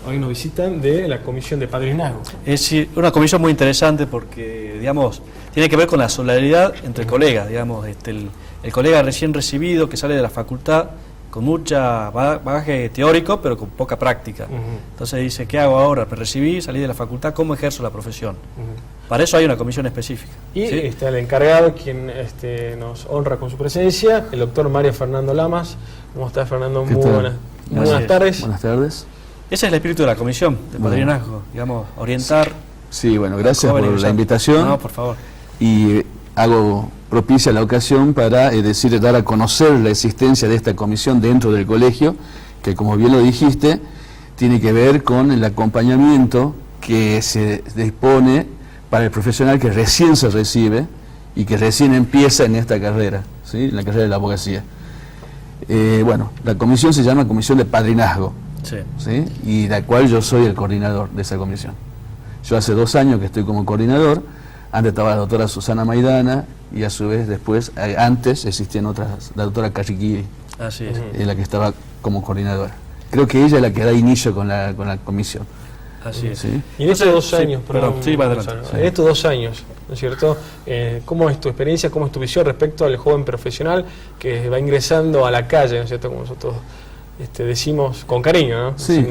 Hoy nos visitan de la Comisión de Padrinazgo. Es una comisión muy interesante porque, digamos, tiene que ver con la solidaridad entre colegas. Digamos, el colega recién recibido que sale de la facultad con mucha bagaje teórico, pero con poca práctica. Entonces dice, ¿qué hago ahora? Me recibí, salí de la facultad, ¿cómo ejerzo la profesión? Para eso hay una comisión específica. Y ¿sí? está el encargado, quien nos honra con su presencia, el doctor Mario Fernando Lamas. ¿Cómo está, Fernando? Muy buenas tardes. Buenas tardes. Ese es el espíritu de la comisión de padrinazgo, digamos, orientar. Sí, bueno, gracias por la invitación. No, por favor. Y hago propicia la ocasión para dar a conocer la existencia de esta comisión dentro del colegio, que como bien lo dijiste, tiene que ver con el acompañamiento que se dispone para el profesional que recién se recibe y que recién empieza en esta carrera, ¿sí? En la carrera de la abogacía. Bueno, la comisión se llama Comisión de Padrinazgo, Sí. ¿sí? Y la cual yo soy el coordinador de esa comisión. Yo hace 2 años que estoy como coordinador. Antes estaba la doctora Susana Maidana y a su vez después, antes existían otras, la doctora Carriquiri, Así es. la que estaba como coordinadora. Creo que ella es la que da inicio con la comisión. Así es. ¿Sí? Y en estos 2 años, sí, va adelante. Gonzalo, en estos 2 años, ¿no es cierto? ¿Cómo es tu experiencia, cómo es tu visión respecto al joven profesional que va ingresando a la calle, ¿no es cierto? Como nosotros decimos con cariño, ¿no? Sí.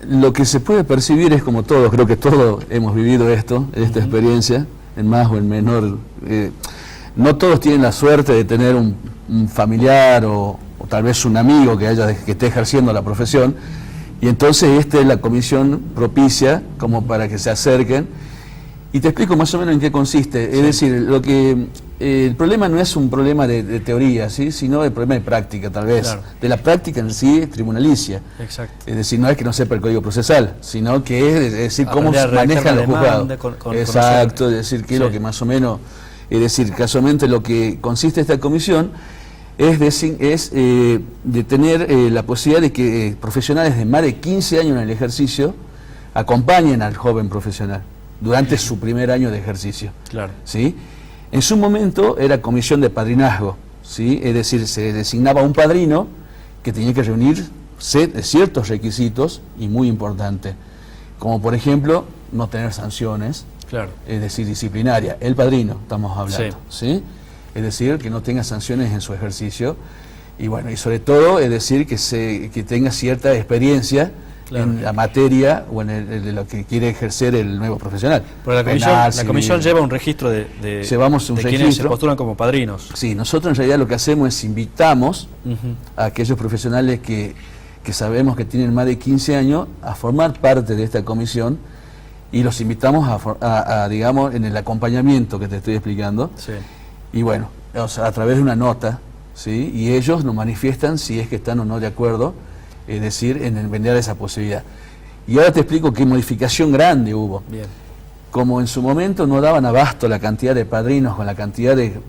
Lo que se puede percibir es como todos, creo que todos hemos vivido esta experiencia, en más o en menor. No todos tienen la suerte de tener un familiar o tal vez un amigo que esté ejerciendo la profesión, y entonces esta es la comisión propicia como para que se acerquen. Y te explico más o menos en qué consiste. Es decir, el problema no es un problema de teoría, ¿sí? Sino el problema de práctica, tal vez. Claro. De la práctica en sí tribunalicia. Exacto. Es decir, no es que no sepa el Código Procesal, sino que es decir, cómo Aprender a se manejan los redactar la juzgados. demanda con Exacto, es decir, qué es lo Sí. que más o menos. Es decir, casualmente lo que consiste esta comisión es de tener la posibilidad de que profesionales de más de 15 años en el ejercicio acompañen al joven profesional durante su primer año de ejercicio. Claro. ¿Sí? En su momento era comisión de padrinazgo, ¿sí? Es decir, se designaba un padrino que tenía que reunir ciertos requisitos y muy importantes, como por ejemplo no tener sanciones, Claro. es decir, disciplinaria. El padrino, estamos hablando, ¿sí? Es decir, que no tenga sanciones en su ejercicio y bueno, y sobre todo es decir que tenga cierta experiencia en la materia o en lo que quiere ejercer el nuevo profesional. Pero la comisión lleva un registro de Llevamos un quienes se registro. postulan como padrinos. Sí, nosotros en realidad lo que hacemos es invitamos Ujú. a aquellos profesionales que sabemos que tienen más de 15 años a formar parte de esta comisión y los invitamos digamos, en el acompañamiento que te estoy explicando. Sí. Y bueno, o sea, a través de una nota, ¿sí? Y ellos nos manifiestan si es que están o no de acuerdo, es decir, en brindar esa posibilidad. Y ahora te explico qué modificación grande hubo. Bien. Como en su momento no daban abasto la cantidad de padrinos con la cantidad de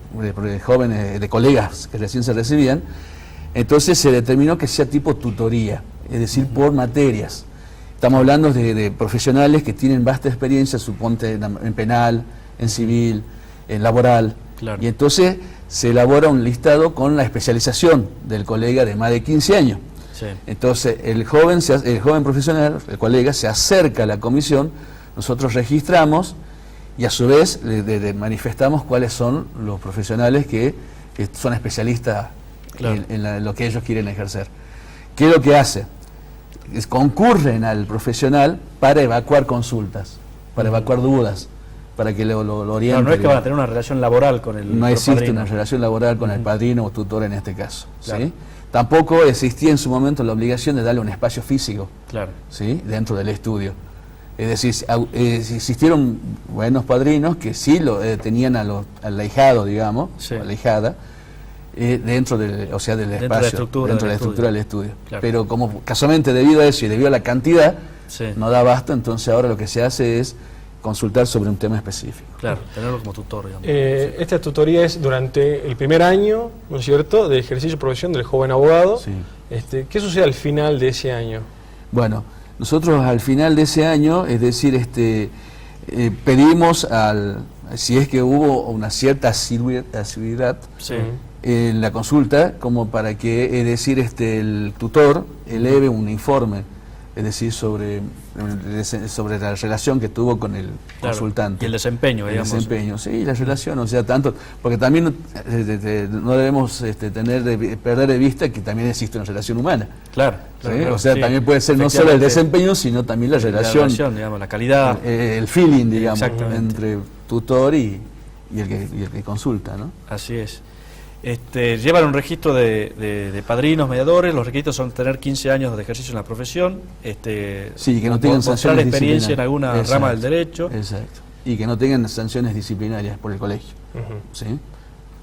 jóvenes, de colegas que recién se recibían, entonces se determinó que sea tipo tutoría, es decir, por materias. Estamos hablando de profesionales que tienen vasta experiencia, suponte en penal, en civil, en laboral. Claro. Y entonces se elabora un listado con la especialización del colega de más de 15 años. Sí. Entonces el joven profesional, el colega, se acerca a la comisión, nosotros registramos y a su vez le manifestamos cuáles son los profesionales que son especialistas Claro. en lo que ellos quieren ejercer. ¿Qué es lo que hace? Concurren al profesional para evacuar consultas, para evacuar dudas, para que lo orienten. No es que van a tener una relación laboral con el No existe padrino. una relación laboral con el padrino o tutor en este caso. Claro. ¿Sí? Tampoco existía en su momento la obligación de darle un espacio físico, Claro. ¿sí? Dentro del estudio. Es decir, existieron buenos padrinos que sí tenían al ahijado, digamos, Sí. a la ahijada, dentro del espacio, de la estructura dentro de la del estructura del estudio. Claro. Pero como casualmente debido a eso y debido a la cantidad, Sí. no da abasto, entonces ahora lo que se hace es consultar sobre un tema específico. Claro, tenerlo como tutor, digamos. Esta tutoría es durante el primer año, ¿no es cierto?, de ejercicio de profesión del joven abogado. Sí. ¿Qué sucede al final de ese año? Bueno, nosotros al final de ese año, es decir, pedimos si es que hubo una cierta asiduidad Sí. en la consulta, como para que, es decir, el tutor eleve un informe es decir, sobre la relación que tuvo con el consultante. Y el desempeño, digamos. El desempeño, sí, la relación, o sea, tanto, porque también no debemos perder de vista que también existe una relación humana. Claro. ¿Sí? O sea, también puede ser no solo el desempeño, sino también la relación, digamos, la calidad. El feeling, digamos, entre tutor y el que consulta, ¿no? Así es. Llevan un registro de padrinos, mediadores. Los requisitos son tener 15 años de ejercicio en la profesión, sí, que no tengan sanciones experiencia en alguna rama del derecho. Exacto. Y que no tengan sanciones disciplinarias por el colegio. ¿Sí?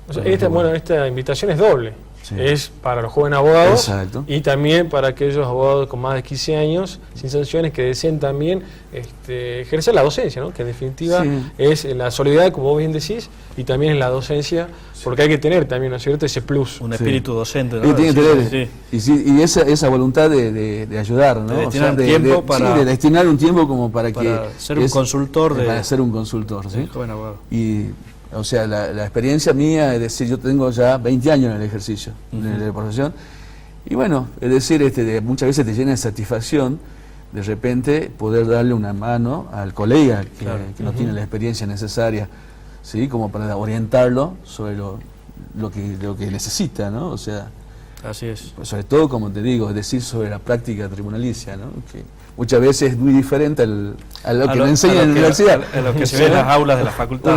O sea, esta invitación es doble. Sí. Es para los jóvenes abogados. Exacto. Y también para aquellos abogados con más de 15 años, sin sanciones, que deseen también ejercer la docencia, ¿no? Que en definitiva es la solidaridad, como vos bien decís, y también es la docencia, porque hay que tener también, ¿no es cierto?, ese plus. Un espíritu docente, ¿no? Tiene que tener, y esa voluntad de ayudar, ¿no? De destinar tiempo de destinar un tiempo como para ser un consultor. Para ser un consultor, ¿sí? Joven abogado. Y, o sea, la experiencia mía, es decir, yo tengo ya 20 años en el ejercicio de la profesión, y bueno, es decir, muchas veces te llena de satisfacción de repente poder darle una mano al colega que no tiene la experiencia necesaria, ¿sí? Como para orientarlo sobre lo que necesita, ¿no? O sea, así es. Sobre todo, como te digo, es decir, sobre la práctica tribunalicia, ¿no? Que muchas veces es muy diferente a lo que me enseñan en la universidad. A lo que se ve en las aulas de la facultad.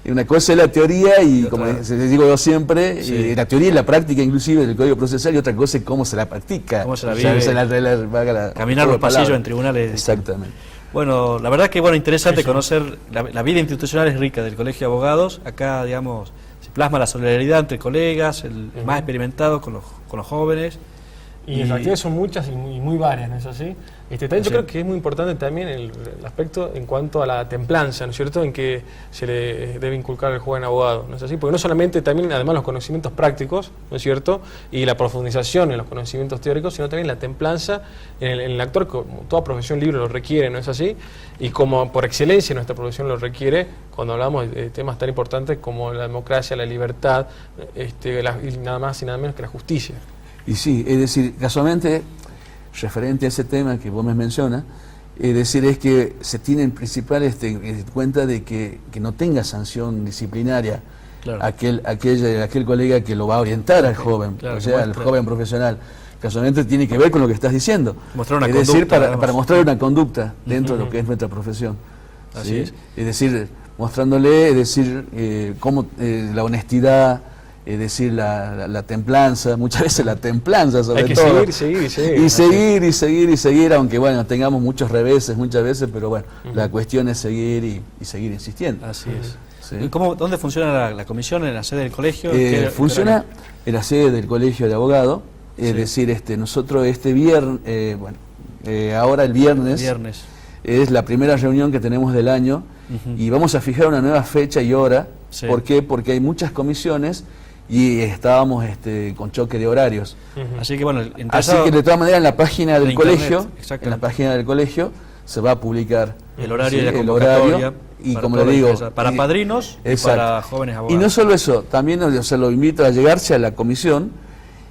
Una cosa es la teoría y como digo yo siempre, la teoría y la práctica inclusive del Código Procesal, y otra cosa es cómo se la practica. Cómo se la vive. Caminar los pasillos en tribunales. Exactamente. Bueno, la verdad que interesante conocer la vida institucional es rica del Colegio de Abogados. Acá, digamos, se plasma la solidaridad entre colegas, el más experimentado con los jóvenes. Y las actividades son muchas y muy varias, ¿no es así? También yo creo que es muy importante también el aspecto en cuanto a la templanza, ¿no es cierto?, en que se le debe inculcar al joven abogado, ¿no es así? Porque no solamente también, además, los conocimientos prácticos, ¿no es cierto?, y la profundización en los conocimientos teóricos, sino también la templanza en el actuar, como toda profesión libre lo requiere, ¿no es así? Y como por excelencia nuestra profesión lo requiere, cuando hablamos de temas tan importantes como la democracia, la libertad, y nada más y nada menos que la justicia. Y sí, es decir, casualmente, referente a ese tema que vos me mencionas, es decir, es que se tiene en principal en cuenta de que no tenga sanción disciplinaria aquel colega que lo va a orientar al joven, o sea, al joven profesional. Casualmente tiene que ver con lo que estás diciendo. Mostrar una conducta, decir, para mostrar una conducta dentro de lo que es nuestra profesión. Así es. Es decir, mostrándole, cómo la honestidad, es decir, la templanza, muchas veces la templanza sobre todo. Hay que seguir, aunque bueno, tengamos muchos reveses muchas veces, pero bueno, la cuestión es seguir y seguir insistiendo. Así es. ¿Sí? ¿Y dónde funciona la comisión? ¿En la sede del colegio? Funciona en la sede del Colegio de Abogados, es decir, nosotros viernes, ahora el viernes es la primera reunión que tenemos del año y vamos a fijar una nueva fecha y hora. ¿Por qué? Porque hay muchas comisiones y estábamos con choque de horarios. Así que bueno, así que de todas maneras en la página del colegio, se va a publicar el horario y la convocatoria y como le digo, para padrinos y para jóvenes abogados. Y no solo eso, también se lo invito a llegarse a la comisión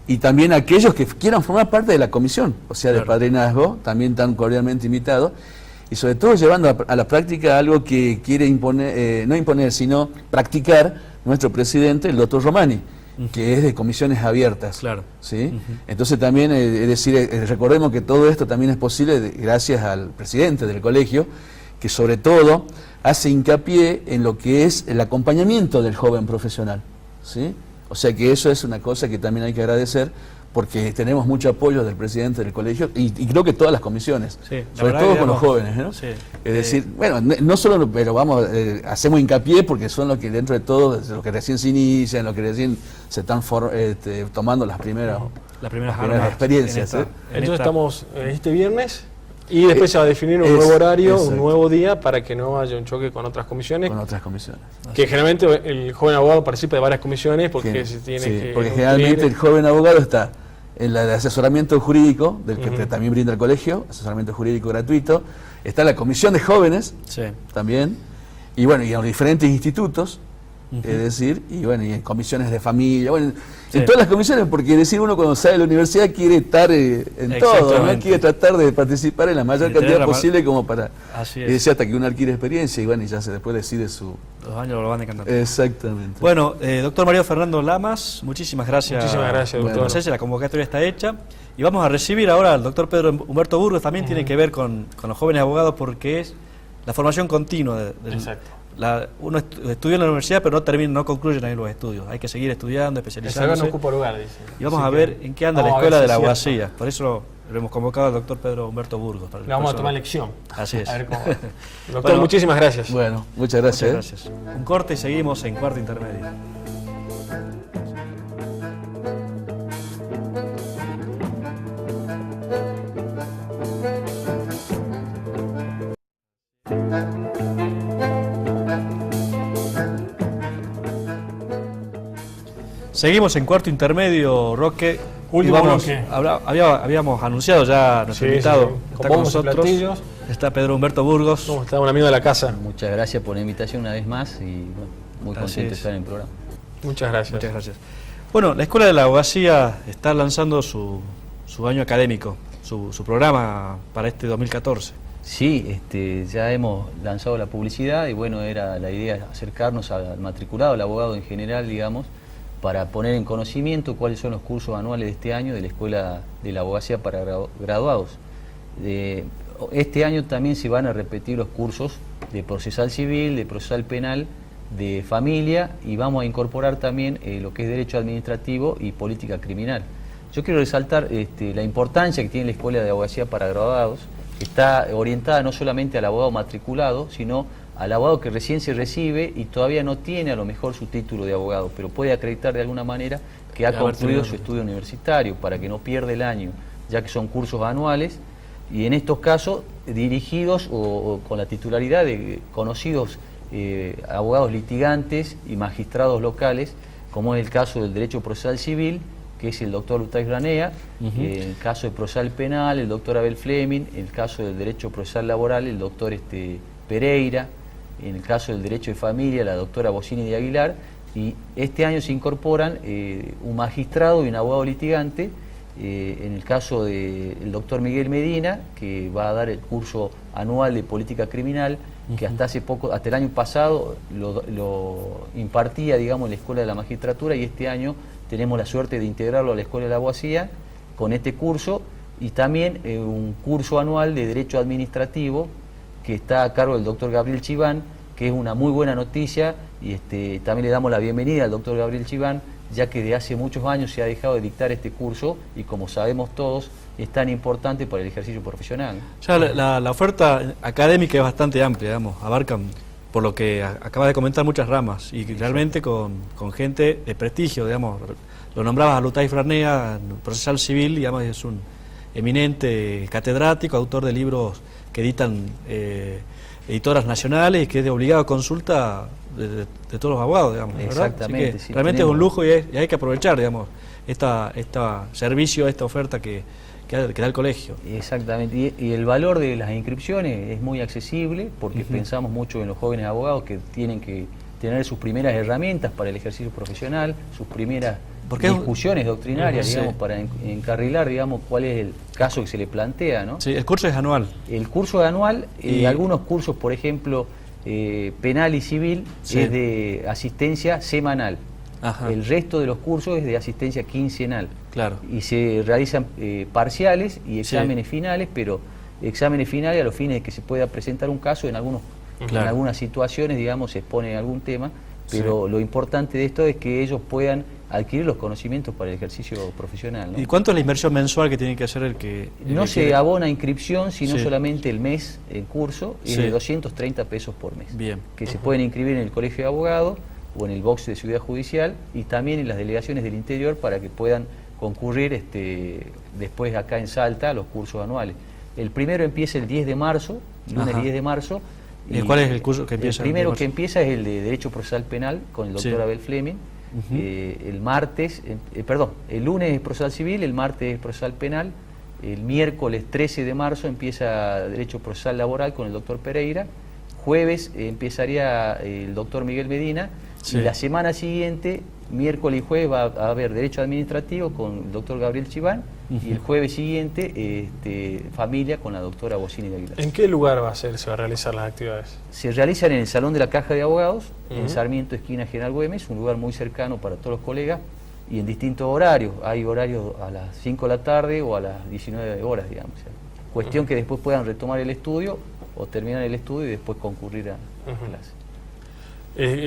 y también a aquellos que quieran formar parte de la comisión, o sea, de padrinazgo, también tan cordialmente invitados. Y sobre todo llevando a la práctica algo que quiere imponer, no imponer, sino practicar nuestro presidente, el doctor Romani, que es de comisiones abiertas. Claro. ¿Sí? Entonces también, es decir, recordemos que todo esto también es posible gracias al presidente del colegio, que sobre todo hace hincapié en lo que es el acompañamiento del joven profesional. ¿Sí? O sea que eso es una cosa que también hay que agradecer, porque tenemos mucho apoyo del presidente del colegio y creo que todas las comisiones, sobre todo con los jóvenes, ¿no? Sí. Es decir, bueno, no solo, pero vamos, hacemos hincapié porque son los que dentro de todo, los que recién se inician, los que recién se están tomando las primeras experiencias. Entonces estamos este viernes y después se va a definir un nuevo horario, un nuevo día para que no haya un choque con otras comisiones. Con otras comisiones. Que generalmente el joven abogado participa de varias comisiones porque se tiene que... Porque generalmente el joven abogado está en la de asesoramiento jurídico, del que también brinda el colegio, asesoramiento jurídico gratuito, está la comisión de jóvenes también, y bueno, y en los diferentes institutos, es decir, y bueno, y en comisiones de familia, bueno, Sí. en todas las comisiones, porque decir uno cuando sale de la universidad quiere estar en todo, ¿no? Exactamente. Quiere tratar de participar en la mayor Y tener cantidad la posible como para, Así y es. decir, hasta que uno adquiere experiencia y bueno, y ya se después decide su... Los años lo van encantando. Exactamente. Bueno, doctor Mario Fernando Lamas, muchísimas gracias. Muchísimas gracias, doctor. No sé si la convocatoria está hecha. Y vamos a recibir ahora al doctor Pedro Humberto Burgos, también tiene que ver con los jóvenes abogados porque es la formación continua. Exacto. Uno estudia en la universidad, pero no termina, no concluyen ahí los estudios. Hay que seguir estudiando, El saber especializándose. no ocupa lugar, dice. Y vamos Así a que ver en qué anda la vamos a ver escuela si de la es cierto. abogacía. Por eso lo hemos convocado al doctor Pedro Humberto Burgos. para el Le vamos a próximo- tomar lección. Así es. A ver cómo va. Doctor, Bueno, muchísimas gracias. Bueno, muchas gracias. Muchas gracias. Un corte y seguimos en Cuarto Intermedio. Seguimos en Cuarto Intermedio, Roque. Último Y vamos, bloque. habíamos anunciado ya a nuestro Sí, invitado. sí. Está Con con bombos y nosotros. platillos. Está Pedro Humberto Burgos. ¿Cómo está? Un amigo de la casa. Muchas gracias por la invitación una vez más y bueno, muy Así contento de es. estar en el programa. Muchas gracias. Muchas gracias. Bueno, la Escuela de la Abogacía está lanzando su año académico, su programa para este 2014. Sí, ya hemos lanzado la publicidad y bueno, era la idea acercarnos al matriculado, al abogado en general, digamos, para poner en conocimiento cuáles son los cursos anuales de este año de la Escuela de la Abogacía para graduados. Este año también se van a repetir los cursos de procesal civil, de procesal penal, de familia y vamos a incorporar también lo que es derecho administrativo y política criminal. Yo quiero resaltar la importancia que tiene la Escuela de Abogacía para graduados, que está orientada no solamente al abogado matriculado, sino al abogado que recién se recibe y todavía no tiene a lo mejor su título de abogado, pero puede acreditar de alguna manera que ha De haber concluido tenido. su estudio universitario para que no pierda el año, ya que son cursos anuales y en estos casos dirigidos o con la titularidad de conocidos abogados litigantes y magistrados locales, como es el caso del derecho procesal civil, que es el doctor Lutay Granea, el caso de procesal penal, el doctor Abel Fleming, el caso del derecho procesal laboral, el doctor Pereira, en el caso del derecho de familia, la doctora Bocini de Aguilar, y este año se incorporan un magistrado y un abogado litigante, en el caso del doctor Miguel Medina, que va a dar el curso anual de política criminal, que hasta hace poco, hasta el año pasado, lo impartía, digamos, en la Escuela de la Magistratura, y este año tenemos la suerte de integrarlo a la Escuela de la Abogacía con este curso, y también un curso anual de Derecho Administrativo, que está a cargo del doctor Gabriel Chiván, que es una muy buena noticia, y también le damos la bienvenida al doctor Gabriel Chiván, ya que de hace muchos años se ha dejado de dictar este curso, y como sabemos todos, es tan importante para el ejercicio profesional. Ya la oferta académica es bastante amplia, digamos, abarcan, por lo que acabas de comentar, muchas ramas y realmente con gente de prestigio, digamos. Lo nombrabas a Lutay Franea, procesal civil, digamos, es un eminente catedrático, autor de libros que editan editoras nacionales y que es de obligada consulta de todos los abogados, digamos, ¿verdad? Exactamente, Así que sí, realmente tenemos- es un lujo y hay que aprovechar, digamos, esta servicio, esta oferta que da el colegio. Exactamente, y el valor de las inscripciones es muy accesible porque pensamos mucho en los jóvenes abogados que tienen que tener sus primeras herramientas para el ejercicio profesional, sus primeras Porque es un- discusiones doctrinarias, Sí. digamos, para encarrilar, digamos, cuál es el caso que se le plantea, ¿no? Sí, el curso es anual. El curso es anual, Y- algunos cursos, por ejemplo, penal y civil, Sí. es de asistencia semanal. Ajá. El resto de los cursos es de asistencia quincenal. Claro. Y se realizan parciales y exámenes finales, pero exámenes finales a los fines de que se pueda presentar un caso en Claro. algunas situaciones, digamos, se expone algún tema, pero lo importante de esto es que ellos puedan adquirir los conocimientos para el ejercicio profesional, ¿no? ¿Y cuánto es la inversión mensual que tiene que hacer el que...? No se abona inscripción, sino Sí. solamente el mes en curso, y es Sí. de 230 pesos por mes. Bien. Que se pueden inscribir en el Colegio de Abogados o en el box de Ciudad Judicial y también en las delegaciones del interior para que puedan concurrir después acá en Salta a los cursos anuales. El primero empieza el 10 de marzo, lunes Ajá. 10 de marzo. ¿Y cuál es el curso que empieza El el 10 de primero marzo? que empieza es el de Derecho Procesal Penal con el doctor Sí. Abel Fleming. Ujú. El lunes es Procesal Civil, el martes es Procesal Penal, el miércoles 13 de marzo empieza Derecho Procesal Laboral con el doctor Pereira, jueves empezaría el doctor Miguel Medina Sí. Y la semana siguiente, miércoles y jueves, va a haber derecho administrativo con el doctor Gabriel Chiván, y el jueves siguiente familia con la doctora Bocini de Aguilar. ¿En qué lugar se va a realizar las actividades? Se realizan en el Salón de la Caja de Abogados, en Sarmiento, esquina General Güemes, un lugar muy cercano para todos los colegas, y en distintos horarios. Hay horarios a las 5 de la tarde o a las 19 horas, digamos. Cuestión que después puedan retomar el estudio o terminar el estudio y después concurrir a clase.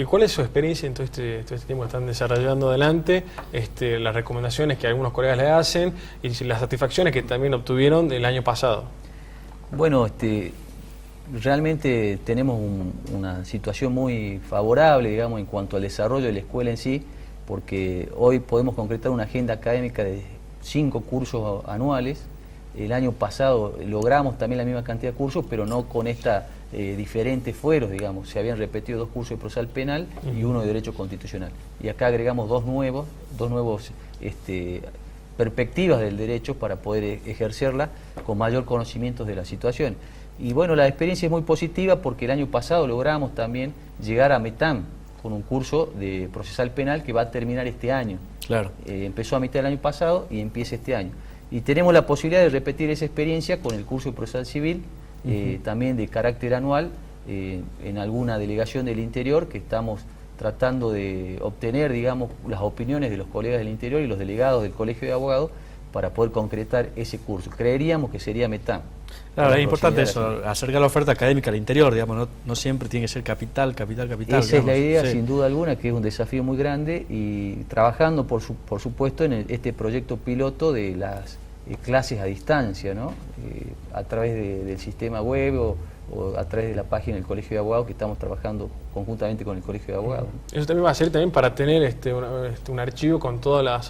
¿Cuál es su experiencia en todo este tiempo que están desarrollando adelante? Las recomendaciones que algunos colegas le hacen y las satisfacciones que también obtuvieron del año pasado. Bueno, realmente tenemos una situación muy favorable, digamos, en cuanto al desarrollo de la escuela en sí, porque hoy podemos concretar una agenda académica de 5 cursos anuales. El año pasado logramos también la misma cantidad de cursos, pero no con esta diferentes fueros, digamos. Se habían repetido 2 cursos de procesal penal y 1 de derecho constitucional. Y acá agregamos dos nuevos perspectivas del derecho para poder ejercerla con mayor conocimiento de la situación. Y bueno, la experiencia es muy positiva porque el año pasado logramos también llegar a METAM con un curso de procesal penal que va a terminar este año. Claro. Empezó a mitad del año pasado y empieza este año. Y tenemos la posibilidad de repetir esa experiencia con el curso de procesal civil, también de carácter anual, en alguna delegación del interior que estamos tratando de obtener, digamos, las opiniones de los colegas del interior y los delegados del Colegio de Abogados para poder concretar ese curso. Creeríamos que sería METAM. Claro, es importante eso, acercar la oferta académica al interior, digamos, no siempre tiene que ser capital. Esa digamos. es la idea, Sí. sin duda alguna, que es un desafío muy grande y trabajando, por supuesto, en este proyecto piloto de las clases a distancia, ¿no? A través del sistema web o a través de la página del Colegio de Abogados, que estamos trabajando conjuntamente con el Colegio de Abogados. Eso también va a ser también para tener un archivo con toda la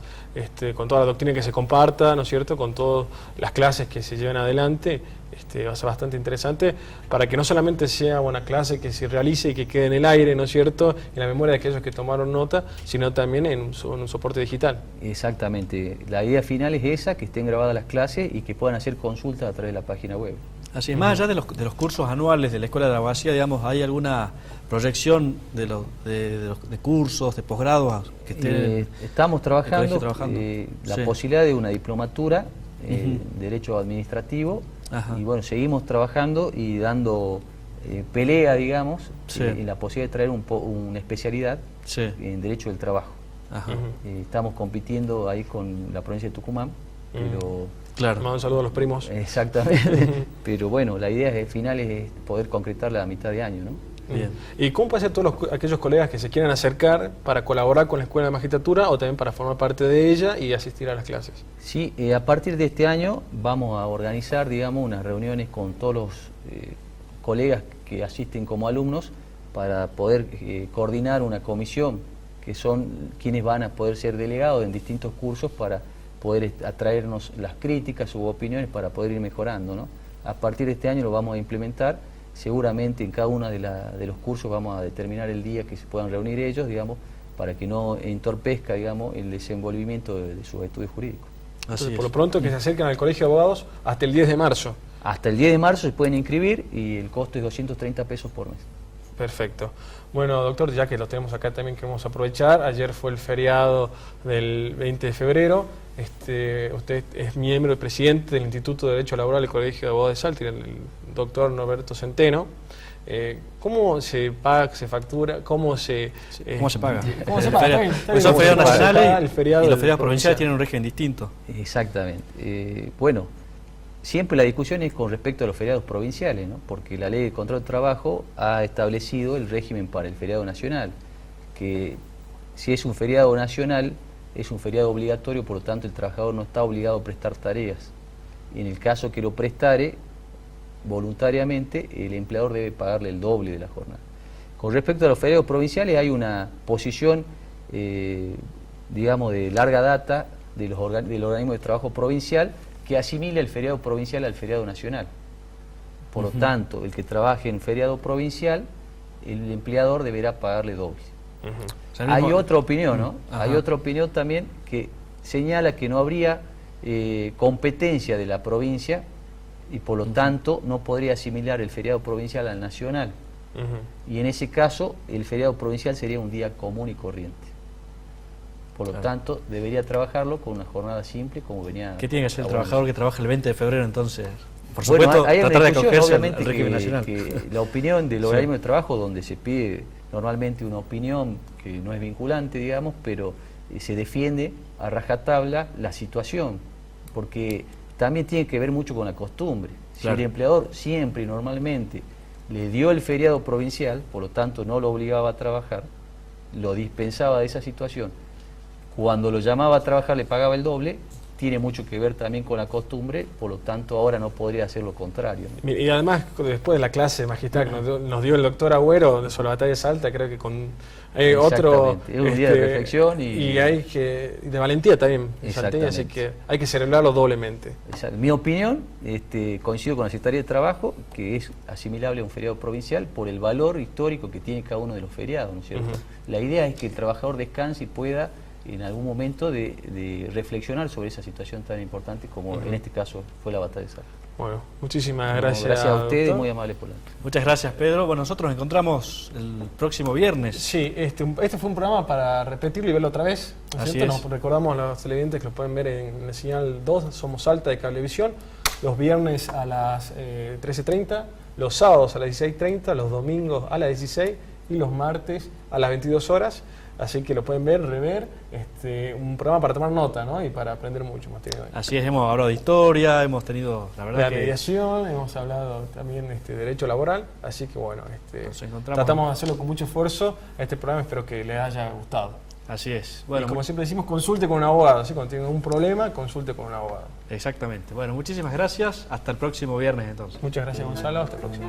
doctrina que se comparta, ¿no es cierto?, con todas las clases que se lleven adelante. Va a ser bastante interesante para que no solamente sea una clase que se realice y que quede en el aire, ¿no es cierto?, en la memoria de aquellos que tomaron nota, sino también en un soporte digital. Exactamente. La idea final es esa, que estén grabadas las clases y que puedan hacer consultas a través de la página web. Así es, más allá de los cursos anuales de la Escuela de la Abogacía, digamos, ¿hay alguna proyección de cursos, de posgrados que estén? Estamos trabajando, la Sí. posibilidad de una diplomatura en Derecho Administrativo. Ajá. Y bueno, seguimos trabajando y dando pelea, digamos, Sí. en la posibilidad de traer una especialidad Sí. en Derecho del Trabajo. Ajá. Estamos compitiendo ahí con la provincia de Tucumán, pero... Claro. Mando un saludo a los primos. Exactamente, pero bueno, la idea final es poder concretarla a mitad de año, ¿no? Bien. ¿Y cómo puede ser todos aquellos colegas que se quieran acercar para colaborar con la Escuela de Magistratura o también para formar parte de ella y asistir a las clases? Sí, a partir de este año vamos a organizar, digamos, unas reuniones con todos los colegas que asisten como alumnos para poder coordinar una comisión, que son quienes van a poder ser delegados en distintos cursos para poder atraernos las críticas u opiniones para poder ir mejorando, ¿no? A partir de este año lo vamos a implementar. Seguramente en cada uno de los cursos vamos a determinar el día que se puedan reunir ellos, digamos, para que no entorpezca, digamos, el desenvolvimiento de sus estudios jurídicos. Así es. Por lo pronto que se acerquen al Colegio de Abogados hasta el 10 de marzo. Hasta el 10 de marzo se pueden inscribir y el costo es 230 pesos por mes. Perfecto. Bueno, doctor, ya que lo tenemos acá también queremos aprovechar. Ayer fue el feriado del 20 de febrero. Usted es miembro y presidente del Instituto de Derecho Laboral del Colegio de Abogados de Salta, el doctor Norberto Centeno. ¿Cómo se paga, se factura, cómo se paga? ¿Cómo se paga? Pues son feriados nacionales y los feriados provincial. provinciales tienen un régimen distinto. Exactamente. Bueno, siempre la discusión es con respecto a los feriados provinciales, ¿no? Porque la Ley de Control del Trabajo ha establecido el régimen para el feriado nacional, que si es un feriado nacional, es un feriado obligatorio, por lo tanto el trabajador no está obligado a prestar tareas. Y en el caso que lo prestare, voluntariamente, el empleador debe pagarle el doble de la jornada. Con respecto a los feriados provinciales, hay una posición, digamos, de larga data del organismo de trabajo provincial que asimila el feriado provincial al feriado nacional. Por lo tanto, el que trabaje en feriado provincial, el empleador deberá pagarle doble. O sea, Hay otra opinión, ¿no? Ajá. Hay otra opinión también que señala que no habría competencia de la provincia y por lo tanto no podría asimilar el feriado provincial al nacional. Y en ese caso, el feriado provincial sería un día común y corriente. Por lo tanto, debería trabajarlo con una jornada simple como venía... ¿Qué tiene que hacer el abogando. trabajador que trabaja el 20 de febrero entonces? Por Bueno, supuesto, hay una tratar de discusión, acogerse al obviamente, régimen nacional. que la opinión del organismo de trabajo, donde se pide normalmente una opinión que no es vinculante, digamos, pero se defiende a rajatabla la situación, porque también tiene que ver mucho con la costumbre. Si Claro. el empleador siempre y normalmente le dio el feriado provincial, por lo tanto no lo obligaba a trabajar, lo dispensaba de esa situación, cuando lo llamaba a trabajar le pagaba el doble, tiene mucho que ver también con la costumbre, por lo tanto ahora no podría hacer lo contrario. Y además, después de la clase magistral que nos dio el doctor Agüero sobre la batalla de Salta, creo que con otro... Exactamente. Es un día de reflexión y hay que, y de valentía también, salteña, así que hay que celebrarlo doblemente. Exacto. Mi opinión, coincido con la Secretaría de Trabajo, que es asimilable a un feriado provincial por el valor histórico que tiene cada uno de los feriados, ¿no es cierto? La idea es que el trabajador descanse y pueda en algún momento de reflexionar sobre esa situación tan importante como en este caso fue la batalla de Salta. Bueno, muchísimas gracias. Gracias a ustedes, doctor. muy amables por la... Muchas gracias, Pedro. Bueno, nosotros nos encontramos el próximo viernes. Sí, este fue un programa para repetirlo y verlo otra vez. ¿No es Así cierto? es. Nos recordamos a los televidentes que lo pueden ver en la señal 2, Somos Salta de Cablevisión, los viernes a las 13:30, los sábados a las 16:30, los domingos a las 16 y los martes a las 22 horas. Así que lo pueden ver, rever, un programa para tomar nota, ¿no? Y para aprender mucho más. Así es, hemos hablado de historia, hemos tenido, la verdad, La que mediación, hemos hablado también de derecho laboral, así que bueno, nos encontramos. tratamos de hacerlo con mucho esfuerzo. Este programa espero que les haya gustado. Así es. Y Bueno, como siempre decimos, consulte con un abogado, ¿sí? Cuando tengan un problema, consulte con un abogado. exactamente. Bueno, muchísimas gracias. Hasta el próximo viernes entonces. Muchas gracias, Gonzalo, hasta la próxima.